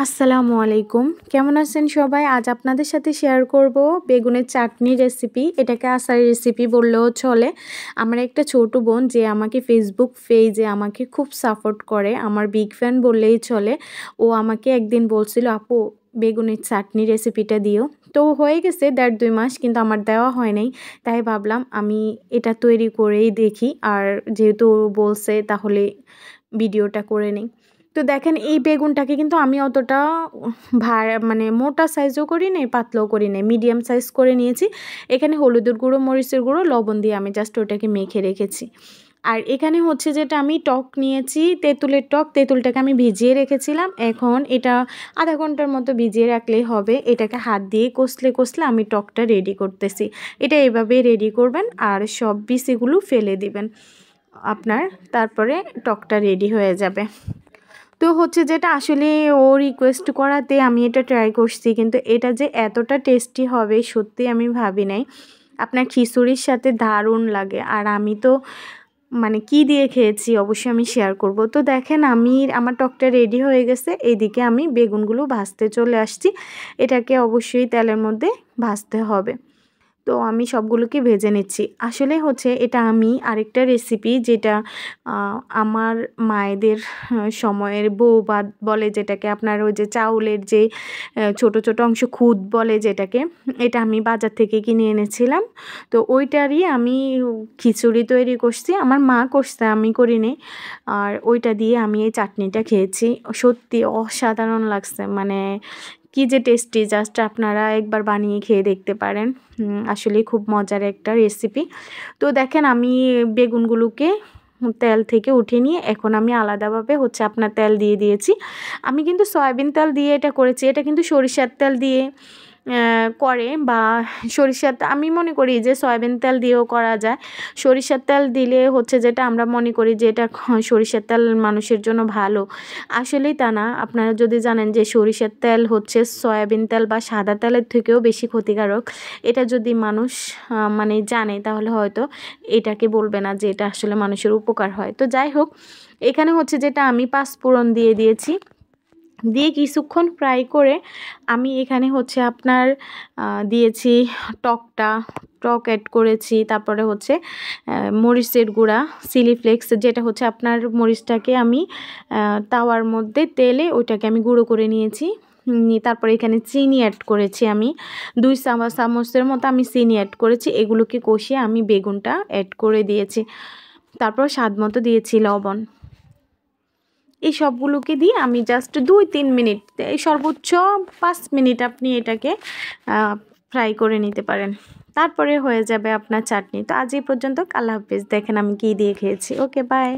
আসসালামু আলাইকুম, কেমন আছেন সবাই? আজ আপনাদের সাথে শেয়ার করব বেগুনের চাটনি রেসিপি। এটাকে আচারের রেসিপি বললেও চলে। আমার একটা ছোট বোন যে আমাকে ফেসবুক পেজে আমাকে খুব সাপোর্ট করে, আমার বিগ ফ্যান বললেই চলে। ও আমাকে একদিন বলছিল, আপু বেগুনের চাটনি রেসিপিটা দিও। তো হয়ে গেছে 1.5-2 মাস, কিন্তু আমার দেওয়া হয় নাই। তাই ভাবলাম আমি এটা তৈরি করেই দেখি, আর যেহেতু বলছে তাহলে ভিডিওটা করে নিই। তো দেখেন এই বেগুনটাকে কিন্তু আমি অতটা মানে মোটা সাইজও করি নাই, পাতলাও করি নাই, মিডিয়াম সাইজ করে নিয়েছি। এখানে হলুদের গুঁড়ো, মরিচের গুঁড়ো, লবণ দিয়ে আমি জাস্ট ওটাকে মেখে রেখেছি। আর এখানে হচ্ছে যেটা আমি টক নিয়েছি, তেঁতুলের টক। তেঁতুলটাকে আমি ভিজিয়ে রেখেছিলাম। এখন এটা আধা ঘন্টার মতো ভিজিয়ে রাখলেই হবে। এটাকে হাত দিয়ে কষলে কষলে আমি টকটা রেডি করতেছি। এটা এভাবেই রেডি করবেন, আর সব বিচিগুলো ফেলে দিবেন আপনার, তারপরে টকটা রেডি হয়ে যাবে। তো হচ্ছে যেটা আসলে ও রিকোয়েস্ট করাতে আমি এটা ট্রাই করছি, কিন্তু এটা যে এতটা টেস্টি হবে সত্যি আমি ভাবি নাই। আপনার খিচুড়ির সাথে দারুণ লাগে। আর আমি তো মানে কি দিয়ে খেয়েছি অবশ্যই আমি শেয়ার করব। তো দেখেন আমার টকটা রেডি হয়ে গেছে। এইদিকে আমি বেগুনগুলো ভাজতে চলে আসছি। এটাকে অবশ্যই তেলের মধ্যে ভাজতে হবে। তো আমি সবগুলোকে ভেজে নিচ্ছি। আসলে হচ্ছে এটা আমি আরেকটা রেসিপি, যেটা আমার মায়েদের সময়ের বউভাত বলে যেটাকে, আপনার ওই যে চাউলের যে ছোট ছোট অংশ খুদ বলে যেটাকে, এটা আমি বাজার থেকে কিনে এনেছিলাম। তো ওইটারই আমি খিচুড়ি তৈরি করছি। আমার মা করছে, আমি করিনি। আর ওইটা দিয়ে আমি এই চাটনিটা খেয়েছি। সত্যি অসাধারণ লাগছে, মানে কি যে টেস্টি, জাস্ট আপনারা একবার বানিয়ে খেয়ে দেখতে পারেন। আসলে খুব মজার একটা রেসিপি। তো দেখেন আমি বেগুনগুলোকে তেল থেকে উঠিয়ে নিয়ে এখন আমি আলাদাভাবে হচ্ছে আপনার তেল দিয়ে দিয়েছি। আমি কিন্তু সয়াবিন তেল দিয়ে এটা করেছি। এটা কিন্তু সরিষার তেল দিয়ে করে, বা সরিষার আমি মনে করি যে সয়াবিন তেল দিয়েও করা যায়। সরিষার তেল দিলে হচ্ছে যেটা আমরা মনে করি যে এটা সরিষার তেল মানুষের জন্য ভালো। আসলেই তা না। আপনারা যদি জানেন যে সরিষার তেল হচ্ছে সয়াবিন তেল বা সাদা তেলের থেকেও বেশি ক্ষতিকারক, এটা যদি মানুষ মানে জানে, তাহলে হয়তো এটাকে বলবে না যে এটা আসলে মানুষের উপকার হয়। তো যাই হোক, এখানে হচ্ছে যেটা আমি পাঁচফোড়ন দিয়ে দিয়েছি। দিয়ে কিছুক্ষণ ফ্রাই করে আমি এখানে হচ্ছে আপনার দিয়েছি টক অ্যাড করেছি। তারপরে হচ্ছে মরিচের গুঁড়া, চিলি ফ্লেক্স, যেটা হচ্ছে আপনার মরিচটাকে আমি তাওয়ার মধ্যে তেলে ওইটাকে আমি গুঁড়ো করে নিয়েছি। তারপরে এখানে চিনি অ্যাড করেছি আমি 2 চামচের মতো আমি চিনি অ্যাড করেছি। এগুলোকে কষিয়ে আমি বেগুনটা অ্যাড করে দিয়েছি। তারপর স্বাদ মতো দিয়েছি লবণ। এই সবগুলোকে দিয়ে আমি জাস্ট 2-3 মিনিট, এই সর্বোচ্চ 5 মিনিট আপনি এটাকে ফ্রাই করে নিতে পারেন। তারপরে হয়ে যাবে আপনার চাটনি। তো আজ এই পর্যন্ত, আল্লাহ হাফেজ। দেখেন আমি কী দিয়ে খেয়েছি। ওকে, বাই।